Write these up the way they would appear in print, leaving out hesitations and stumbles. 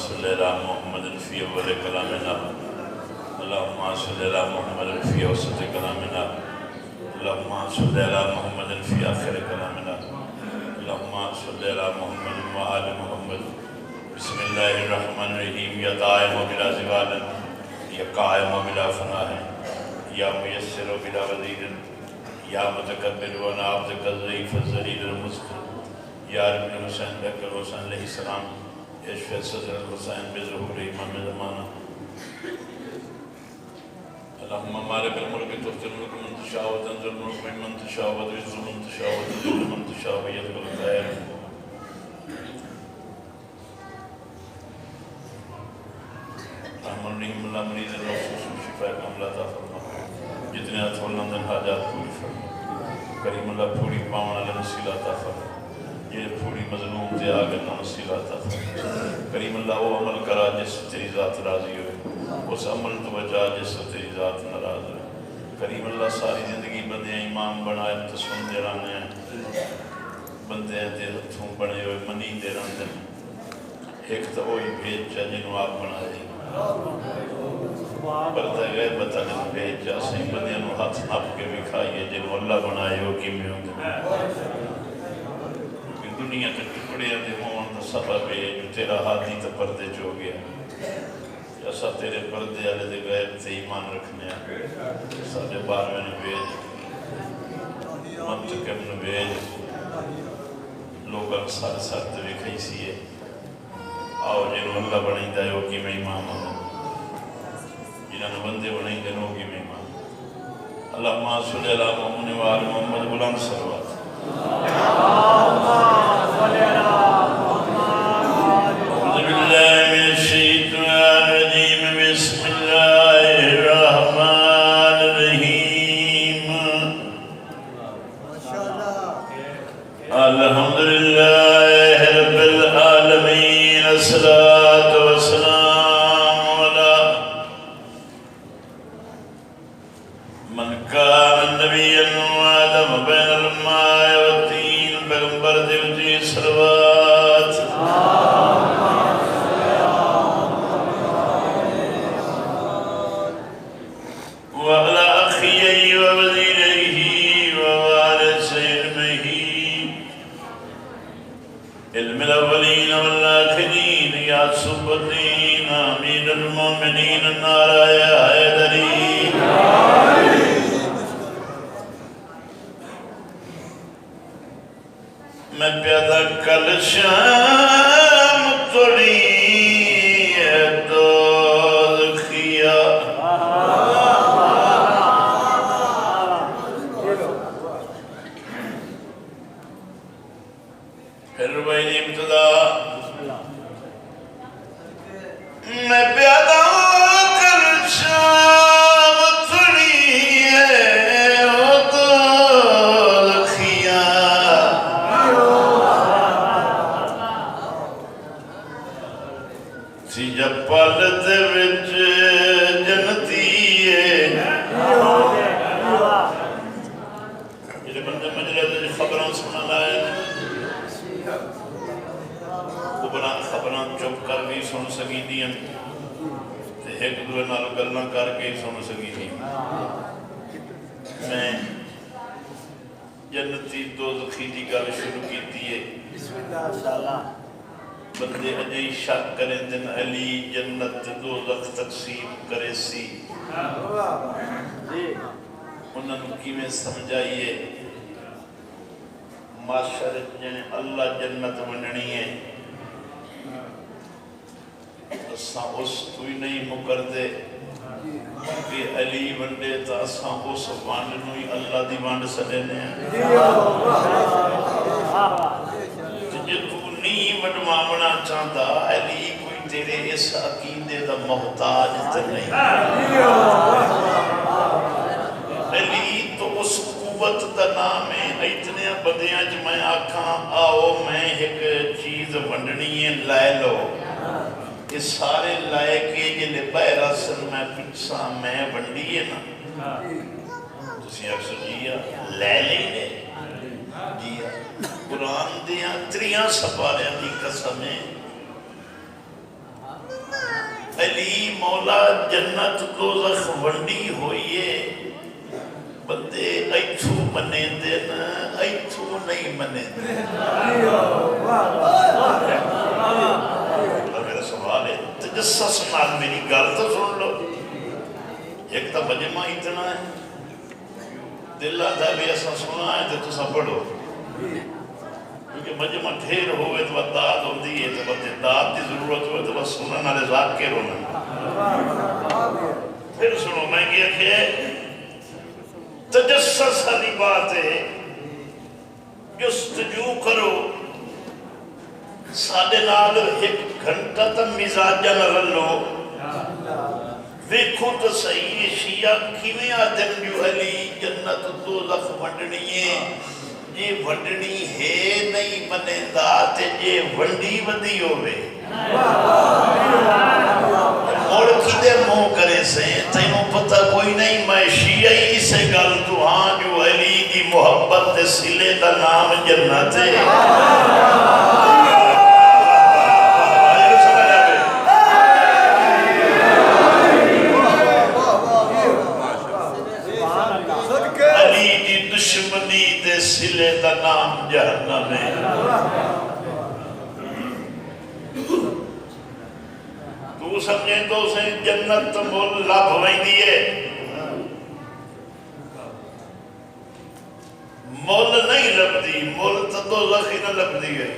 सल्ली अला मुहम्मदिन फ़ी अव्वल कलामिना अल्लाहुम्मा सल्ली अला मुहम्मदिन फ़ी औसत कलामिना अल्लाहुम्मा सल्ली अला मुहम्मदिन फ़ी आखिर कलामिना अल्लाहुम्मा सल्ली अला मुहम्मदिन व आलि मुहम्मद बिस्मिल्लाहिर रहमानिर रहीम या दाइम बिला ज़वाल या कायम बिला फ़नाह या मुयस्सिर बिला वज़ीर या मुतकब्बिर व नाब्ज़ ज़ईफ़ ज़लील मुस्किन या इब्न हुसैन बकर हुसैन अलैहिस्सलाम इश्फ़ सदर हुसैन बिज़ुहूर इमाम ज़माना अल्लाहुम्मा मालिक मुल्क तुअ्तिल मुल्क मन तशा व तंज़िल मुल्क मिम्मन तशा व तु'इज़्ज़ु मन तशा व तुज़िल्लु मन तशा व बियदिकल ख़ैर रहमान रहीम अल्लाह मरीज़ नफ़्स शिफ़ा कामिला अता फरमा जितने अथवलन हाजात पूरी फरमा करीम अल्लाह पूरी पावन वाले वसीला अता फरमा ये पूरी मज़लूम ते आगे ना वसीला अता फरमा करीम अल्लाह वो अमल करा जिससे तेरी ज़ात राज़ी हो उस अमल तो बचा जिससे तेरी ज़ात नाराज़ हो करीम अल्लाह सारी ज़िंदगी बंदे इमाम बनाए तो सुनते रहने हैं बंदे दे हथों बने हुए मनी दे रहते हैं एक तो वही भेज चा जिन्हों आप बनाए परदा गए बता दिन भेज जा सही बंदियां नूं हथ नप के विखाइए जिन्हों अल्लाह बनाए हो किमें होंदे दुनिया के टुकड़े दे होण दा सबब है जो तेरा हादी ते पर्दे च हो गया असा तेरे पर्दे वाले दे गैब ते ईमान रखने साढ़े 12वें नूं भेज मंतकब नूं भेज लोग सर सर ते विखाई सी आओ जिन्हों अल्लाह बनाइंदा है वो किमें इमाम होंदे जिन्होंने बंदे बनाइंदे हो किमें इमाम अल्लाहुम्मा सल्ली अला मुहम्मद व आलि मुहम्मद बुलंद सलवात बंदे अजे शक करें दिन अली जन्नत दोज़ख तकसीम करे सी उन्होंने किवें समझाइए माशर जिन्हें अल्लाह जन्नत वंडनी है असा उस तू ही नहीं मुकरदे कि अली वंडे तो असा उस वंड नूं ही अल्लाह दी वंड सदेने जे तू नहीं वडवावना चाहता अली कोई तेरे इस अकीदे दा मोहताज तो नहीं अली तो उस कुव्वत दा नाम है इतने बंदियां च मैं आखा आओ मैं एक चीज वंडनी है लै लो ये सारे लाए के जिले बहरा सन मैं पिछा मैं वंडी है ना तुसी अक्सर जिया लै लेंगे जिया कुरान दियां त्रियां सपारियां दी कसम है अली मौला जन्नत दोज़ख वंडी होइए बंदे ऐथू मने देन ऐथू नहीं मने मेरा सवाल है तजस्सुस नाल मेरी गल तो सुन लो। एक तो मजमा इतना है दिल आता भी ऐसा सुना है तो तुसा पढ़ो क्योंकि मजमा ढेर होवे तो दाद होती है तो बंदे दाद की जरूरत हो तो बस सुनने वाले ज़ाकिर होना। फिर सुनो मैं क्या कि तजस्सुस वाली बात है जुस्तजू करो साढ़े नाल एक घंटा तक मिजाजा न रलो देखो तो सही शिया किवें आदम जो अली जन्नत दोज़ख वंडनी है जे वंडनी है नहीं मनेंदा ते जे वंडी वदी होवे मोड़ किदे मुंह करे से तैनू पता कोई नहीं मैं शिया ही इसे गल तू हाँ जो अली की मोहब्बत दे सिले दा नाम जन्नत है। दुश्मनी दे सिले दा नाम जहन्नम है। तू समझे तो से जन्नत मुल लभ वैंदी है मुल नहीं लभदी मुल तो दोज़ख ही न लभदी है।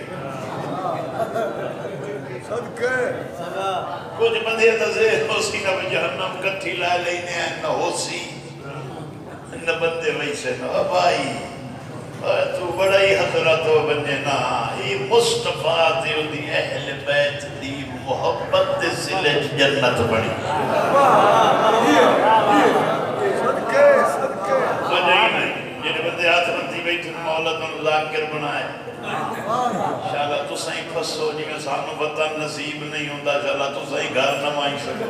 कुछ बंदे दसे होसी न जहन्नम कट्ठी ला लेने न होसी न बंदे वैसे न भाई तू बड़ा ही हजरत हो बने ना ये मुस्तफा ते दी अहले बैत दी मोहब्बत दे सिले जन्नत बनी सदके सदके जेने बंदे हाथ रखती बैठे मौला तो ज़ाकिर बनाए इंशाअल्लाह तू सही फसो जिवें सानू पता नसीब नहीं हुंदा इंशाअल्लाह तू सही घर न आई सको।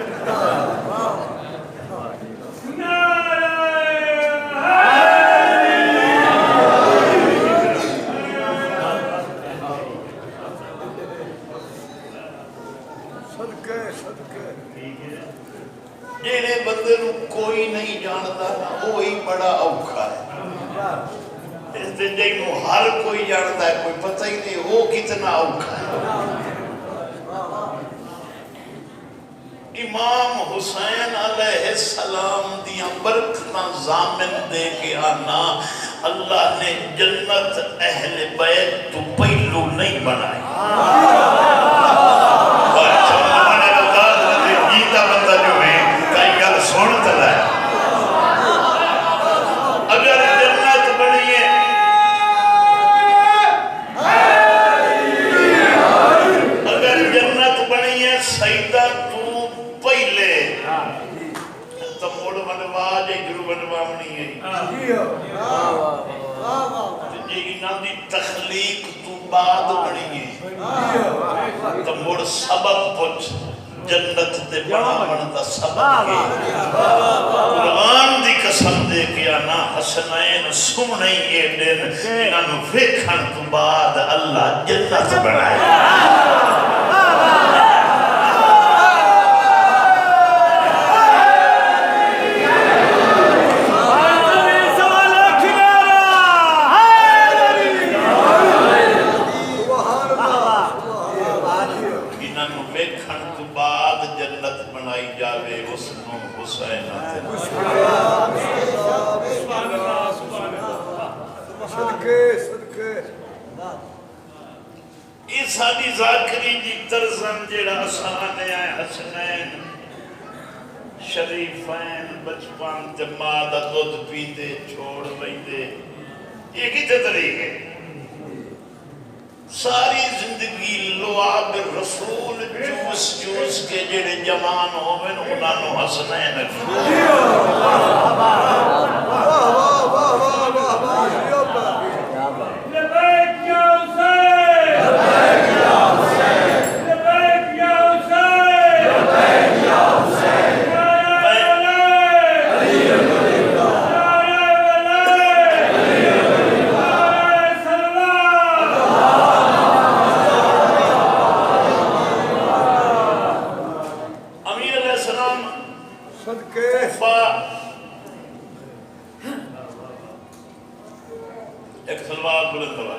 जेड़े बंदे नू कोई नहीं जानता ना वो ही बड़ा औखा है जिन्नू हर कोई जानता है कोई पता ही नहीं वो कितना औखा है। इमाम हुसैन अलैहिस्सलाम दिया बरकतां ज़ामिन दे के आना अल्लाह ने जन्नत अहले बैत तो पहलू नहीं बनाई। बंदा जो है कई गल सुन तला अगर जन्नत बनी है अगर जन्नत बनी है सईदा तू पहले तो मोड़ बनवा जे गुरु बनवावनी है जे इना दी तखलीक तू बाद बनी है तो मोड़ सबब पुछ जन्नत दे बनावन दा सबब के कुरान दी कसम दे के आना हसनैन सुमने ये दिन इन्हां नु वेखण तो बाद अल्लाह जन्नत बनाया। साडी ज़ाकरी दी तरज़म जेड़ा आसान है हसनैन शरीफैन बचपन ते मां दा दूध पीते छोड़ वैंदे ये किते तरीके सारी जिंदगी लुआब रसूल जूस जूस के जेड़े जवान होवन उन्हां नु हसनैन सलवात बुलंद करवा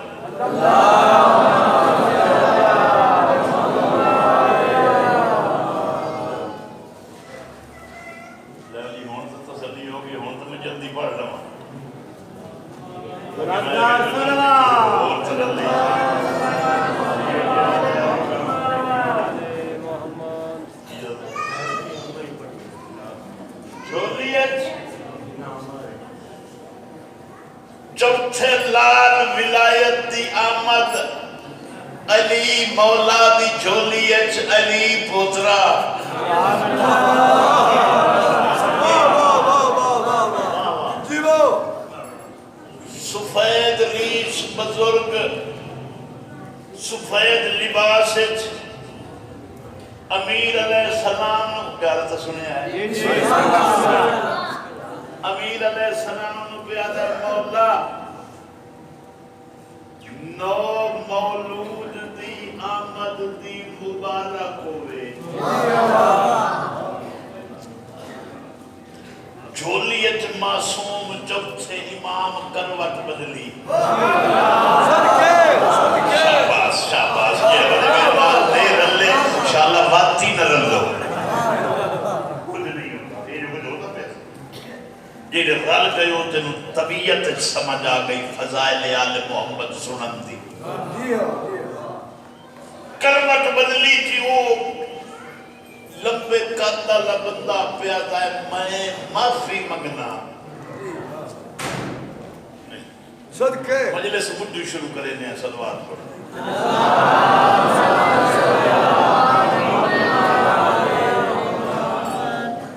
जी। हुण तो तसल्ली हो गई, हुण तो मैं जल्दी पढ़ लवां। चौथे लाल विलायत दी आमद अली मौला दी झोली अली पोतरा सफेद रीश बुजुर्ग सफेद लिबास अमीर अलैहिस्सलाम प्यार तो सुनिया है। अमीर अलैहिस्सलाम प्यार मौला नौ मौलूद दी आमद दी मुबारक होवे। झोलियत मासूम जब से इमाम करवट बदली। शाबाश शाबाश ये बात दे रले इंशाल्लाह बात ही न रलो कुछ नहीं होता ये कुछ होता पे ये रल गयो तेनु तबीयत समझ आ गई फजाइल आले मोहम्मद सुनन दी। करवट बदली थी वो लंबे कादा ला बंदा प्यादा है मैं माफी मंगना सदके मजलिस बुद्धू शुरू करे ने सलवात पढ़।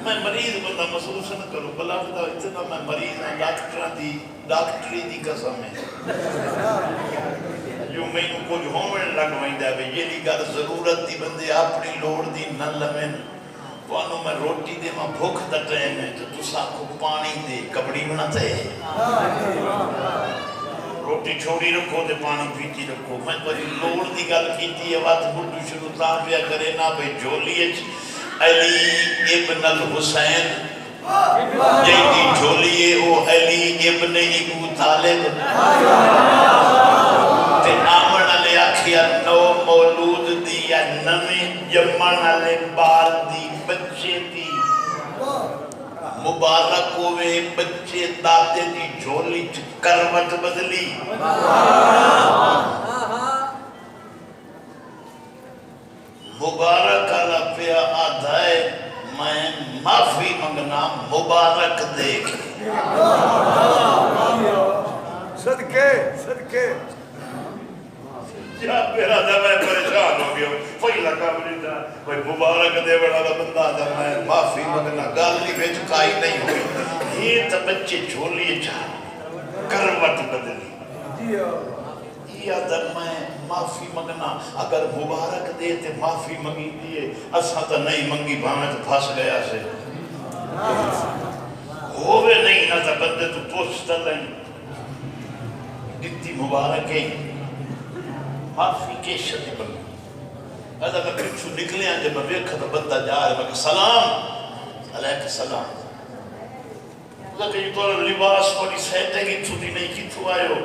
मैं मरीज बंदा महसूस न करूं भला इतना मैं मरीज हां डॉक्टरी दी कसम है जो मैनू कुछ होवन लग वैंदा वे जेडी गल जरूरत दी बंदे अपनी लोड़ दी न लवेन। तुहानू मैं रोटी देवां भुख दा टाइम है तो तुसा को पानी दे कबड़ी बनाते रोटी छोड़ी रखो ते पानी पीती रखो। मैं तुहाडी लोड़ दी गल कीती है बात बुद्धू शुरू तां पिया करे ना भाई झोली अली इब्न अल हुसैन जेदी झोली है वो अली इब्न अबू तालिब ते आमन वाले आखिया नौ मौलूद दी या नवे जम्मन वाले बाल दी बच्चे दी मुबारक होवे। बच्चे दादे दी झोली च करवट बदली। मुबारक आला पिया आधा है मैं माफी मंगना मुबारक देख सदके सदके या मेरा दा मैं परेशान हो गया पहला काम नहीं था भाई मुबारक दे बड़ा बंदा दा मैं माफी मंगना गाल दी विच काई नहीं हुई ये तो बच्चे झोली चा करवट बदली या दा मैं माफी मंगना अगर मुबारक दे ते माफी मंगी दिए असा तो नहीं मंगी भावे तो फंस गया से होवे नहीं ना तो बंदे तो पोछता नहीं इतनी मुबारक है माफी के शब्द बंद अदा मैं पिछू निकले जब मैं देखा तो बंदा जा रहा मैं सलाम अलैकुम सलाम लगे तो लिबास बड़ी सेट है कि छुट्टी नहीं किथु आयो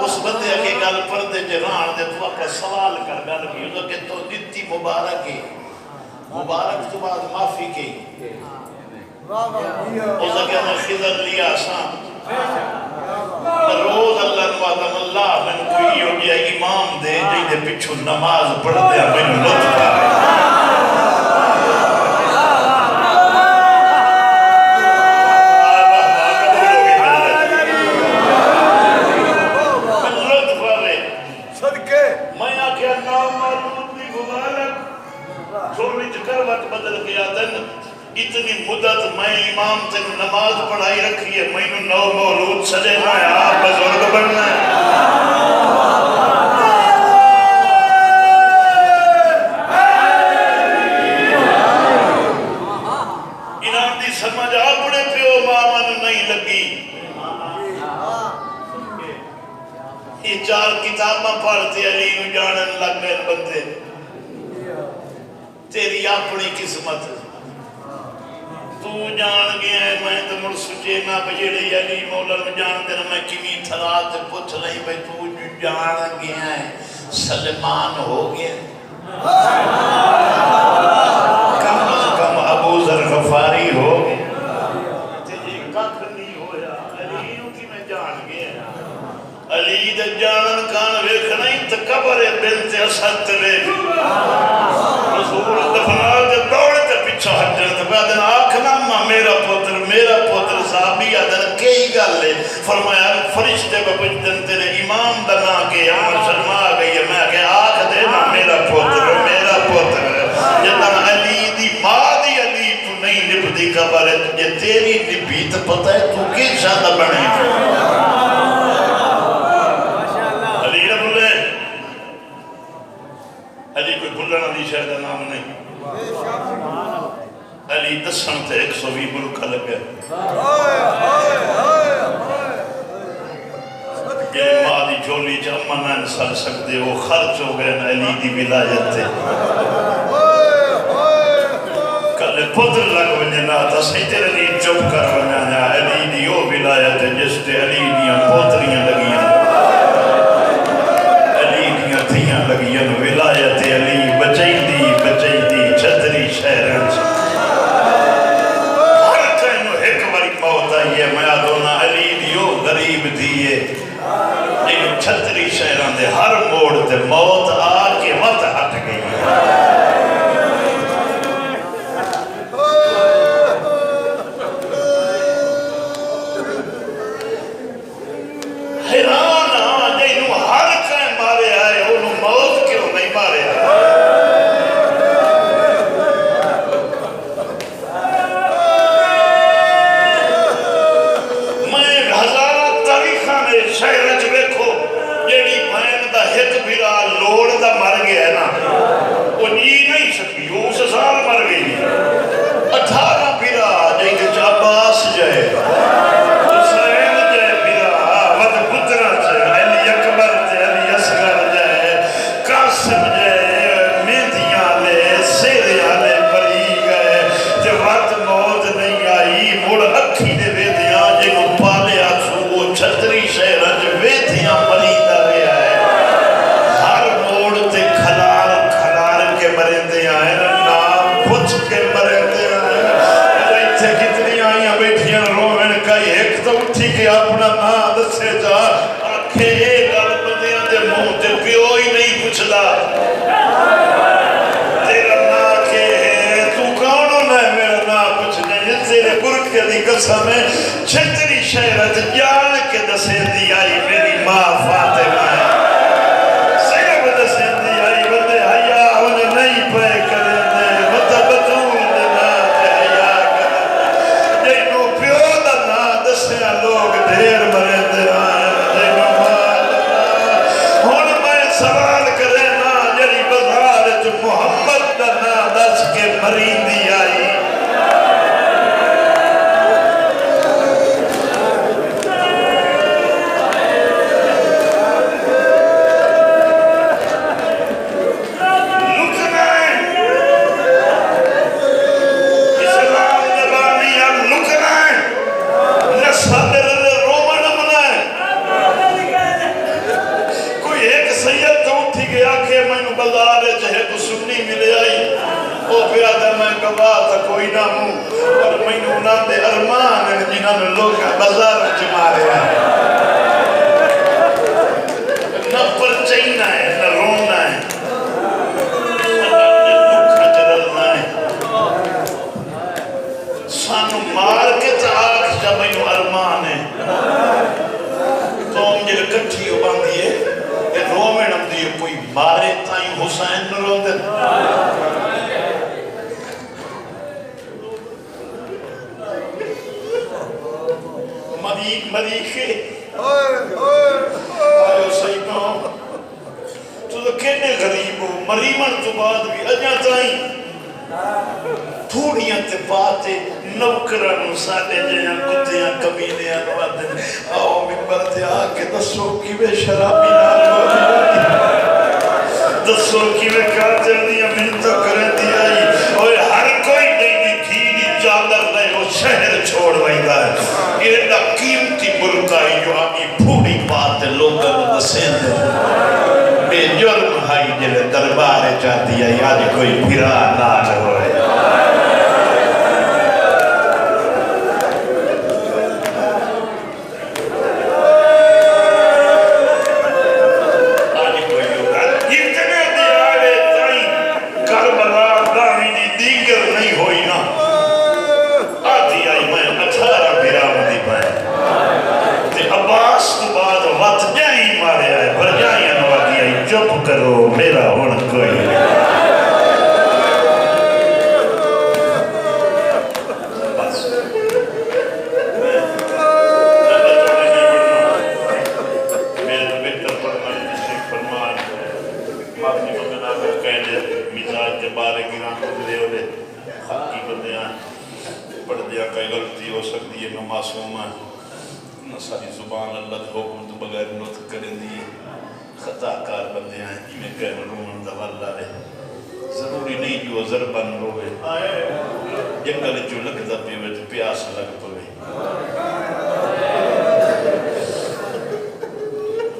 उस बंदे के गल पर्दे च राण दे तू अपना सवाल कर गल की उस के तो दित्ती मुबारक है मुबारक तो बाद माफी के उस के मैं खिदर लिया सा रोज अल्लाह नवाज़म अल्लाह मैंने कोई हो गया इमाम दे जिहदे पिछू नमाज पढ़दे मैंने लुत्फ आवे इतनी मुद्दत मैं इमाम तेन नमाज पढ़ाई रखी है मैनू नौ मौलूद सजे ना आप बुजुर्ग बनना है इनाम दी समझ अपने प्यो मामा नहीं लगी। ये चार किताबां पढ़ते अली नू जानन लग गए बंदे तेरी अपनी किस्मत तू तू जान गया है मैं तो मुड़ सुचे ना बजेड़े अली मौला में जान दे मैं किमी थरा ते पूछ नहीं भाई तू जान गया है सलमान हो गया कम से कम अबू जर गफारी हो गया ते जी कख नहीं होया अली नु की मैं जान गया अली दे जानन कान वेखना ही ते कब्र बिनत असद ते वेख रसूल दफना ते दौड़ ते पीछे हटन ते बाद आखना मेरा पुत्र साहबी अदन कई गल है फरमाया फरिश्ते बपुजन तेरे इमाम दा ना के आम शर्मा गई है मैं के आख दे ना मेरा पुत्र जदा अली दी मां दी अली तू नहीं निभदी कब्र जे तेरी निभी तो पता है तू के शादा बने अली ना बोले अली कोई भुलने वाली शायद नाम नहीं अली दसन ते 120 मुल्क लगे जे मां दी झोली च अम्मा ना सड़ सकते वो खर्च हो गए अली दी विलायत ते कल पुत्र लग वजना तो सही तेरे लिए चुप कर वजना अली दी वो विलायत जिस ते अली दी पोतरियां लगियां अली दी थियां लगियां विलायत अली बचैंदी छतरी शहर मैं दोना अली दियो गरीब दिए एक छतरी शहरों के हर मोड़ ते मौत आके मत हट गई हैरान जिन्हों हर कहीं मारे आए उन्होंने मौत क्यों नहीं मारे शहर च वेखो जेड़ी भैन दा हिक बिरा लोड़ दा मर गया ना वो जी नहीं सकी वो उस साल मर गई 18 बिरा जिंदे च अब्बास जाए हुसैन जाए बिरा मत पुत्रा च अली अकबर ते अली असगर जाए कासिम जाए मेहदियां ले सेरे वाले परी गए ते वत मौत नहीं आई मुड़ अखी दे वेदियां जिन्हों पालिया वो छतरी शहर वेथियां मरीदा गया है हर मोड़ ते खलार के मरेंदे आए नाम पुछ के मरेंदे आए इत्थे कितनी आईयां बैठियां रोवन कई एक तो उठी के अपना नाम दसे जा आखे ये गल बंदियां दे मुंह ते प्यो ही नहीं पुछदा तेरा नाम के तू कौन है मेरा नाम पुछने तेरे बुरके दी कसम है छतरी शहर जान के दसेंदी आई मेरी मां फातिमा सिर्फ दसेंदी आई बंदे हया उन्हें नहीं पे करेंदे मतलब बतूल दे ना हया कर जिन्हों प्यो दा ना दसिया लोग ढेर मरेंदे जिन्हों हुण मैं सवाल करे ना जड़ी बाजार च मुहम्मद दा ना दस के मरींदी आई कोई ना हूं पर मैनू उन्होंने अरमान जिन्होंने लोग बाजार च मारे न परचैना है न रोना है दुखा च रलना है सानू मार के तो आख जा मैनू अरमान है कौम जो कट्ठी बांधी है रोवण आती है कोई मारे ताई हुसैन न रोंदे मरीखे आयो सही कहो तू तो केने गरीब हो मरीमन तो बाद भी अजा ताई थोड़ियां ते बातें नौकरां नूं साडे जिहां कुत्तियां कमीनियां नूं आदन आओ मिंबर ते आके दसो किवें शराबी नाल दसो किवें काजल दियां मिन्नतां करदी आई ओए हर कोई नहीं दी थी दी चादर दे शहर छोड़ वहीदा है एडा कीमती मुल्क है जो आमी फूड़ी बात लोगों को दसेंदे बेजुर्म हाई जिले दरबार चाहती है आज कोई फिरा ना होए करो मेरा हुण कोई बस मेरे बेटा पढ़ना फरमान माफी मंगना को कहने मिजाज के बारे गिरा गुजरे होले खाकी बंदे पढ़ दिया कोई गलती हो सकती है मैं मासूम है न सारी जुबान अल्लाह के हुक्म तो बगैर नुतक करेंदी खताकार बंदे हैं जिन्हें कहना रोमन दवाला है जरूरी नहीं जो जरबन रोवे जंगल जो लगता पीवे तो प्यास लग पवे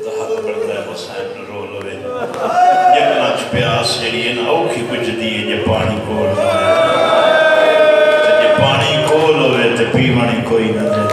तो हक बढ़ता है हुसैन रो लवे जंगल च प्यास जड़ी है ना औखी बुझदी है जे पानी कोल जे पानी कोल होवे तो पीवणी कोई ना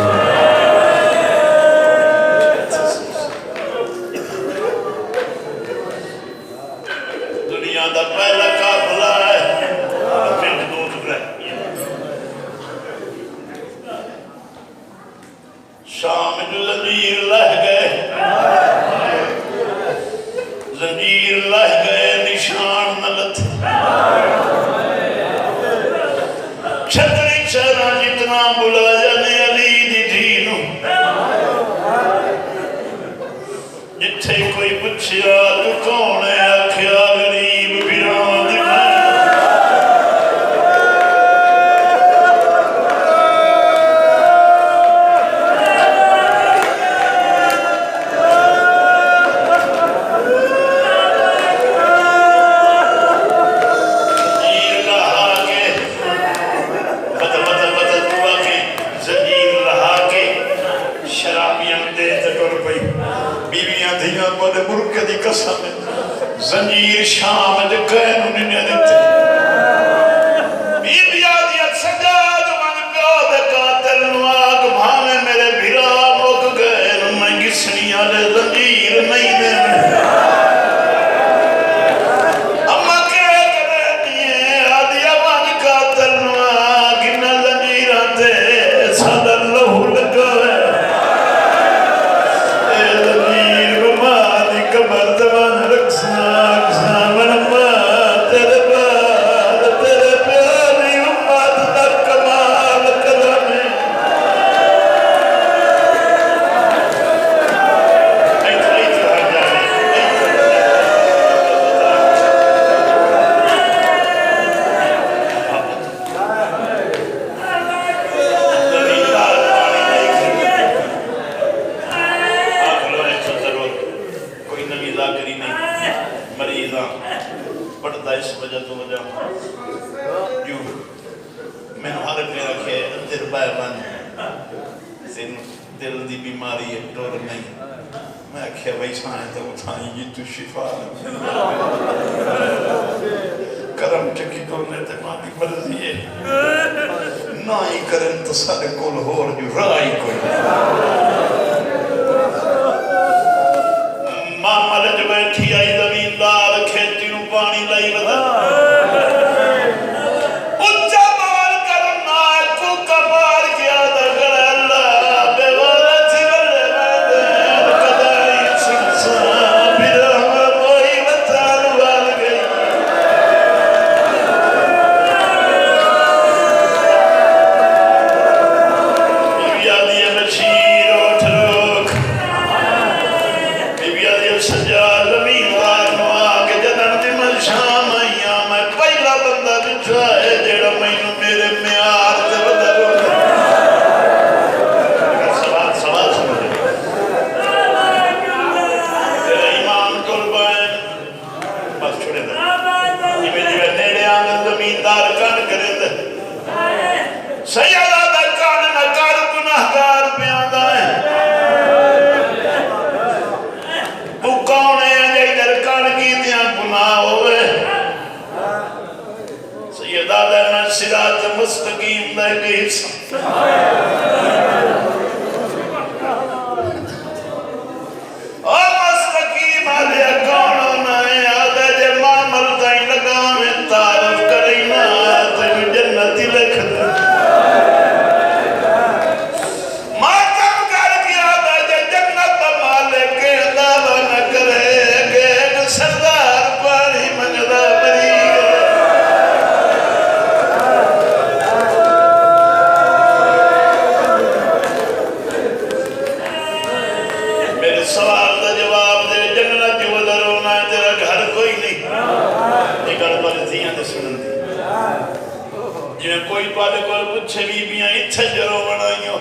दे जंजीर शाम दे कहनु निने दिते बीबिया दी सजाद मन प्यो दे कातिल नुआग भावे मेरे भिरा मुक गए मैं गिसनिया दे जंजीर नहीं दे अम्मा के करे दिए आदिया मन कातिल नुआग इन जंजीर ते सादा लहू लगा ए जंजीर गुमा दी कमर दवान रखना करम चकी तो मानी मर्जी है ना ही करन तो सारे कोल होर जो राई कोई मामा ने जो बैठी आई जमींदार खेती नु पानी लाई बता Shiro दा एक हिस्सा। और मस्तकी मालिया कौन होना है आदा जे मामल ताई लगा में तारफ करे ना तेन जन्नती लिख दे। मातम करके आदा जे जन्नत मालिक के दावा न करे के एक सरदार पानी मंगदा मरी मेरे सवाल का जवाब दे। जंगल क्यों रोना तेरा घर कोई नहीं एक गलतियां दे सुनती जिवें कोई तुहाडे कोल पुछे बीबियां इत्थे जरो बनाइयो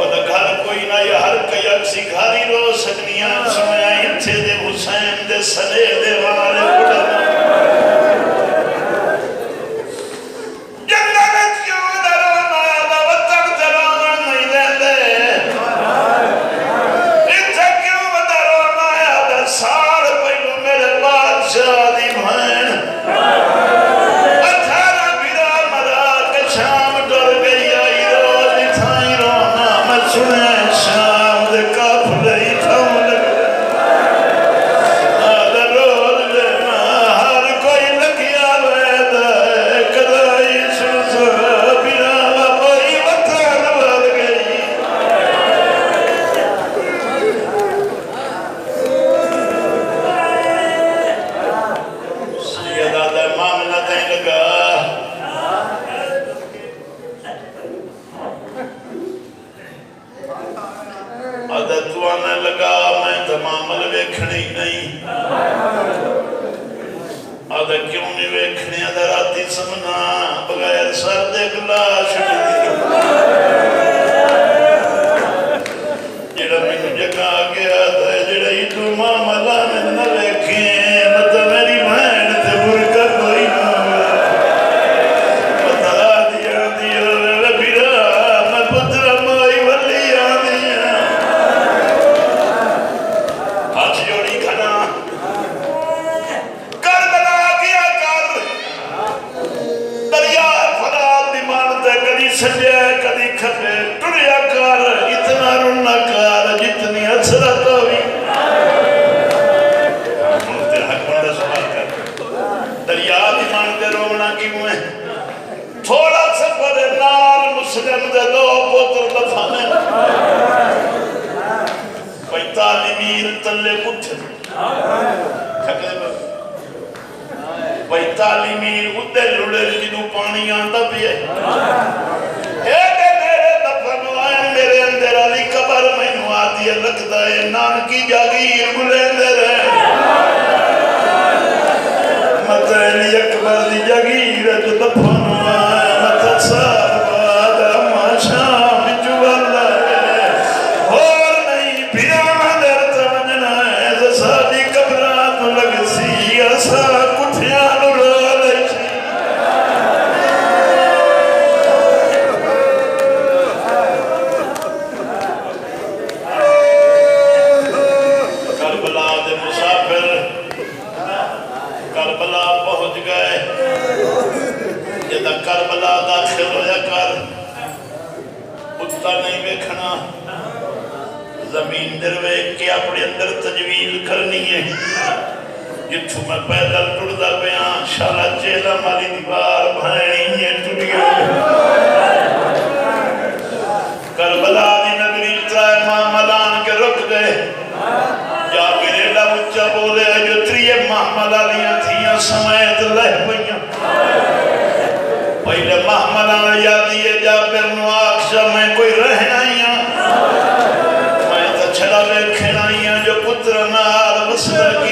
ओदा घर कोई ना या हर कई अक्सी घारी रो सकनियां सुनया इत्थे दे हुसैन दे सने दे वाले उड़ना जंगल क्यों रोना दा वतन जराना नहीं लेंदे इत्थे क्यों रोना दा साल पहले मेरे बादशाह दी बहन पुत्र नाल वसदा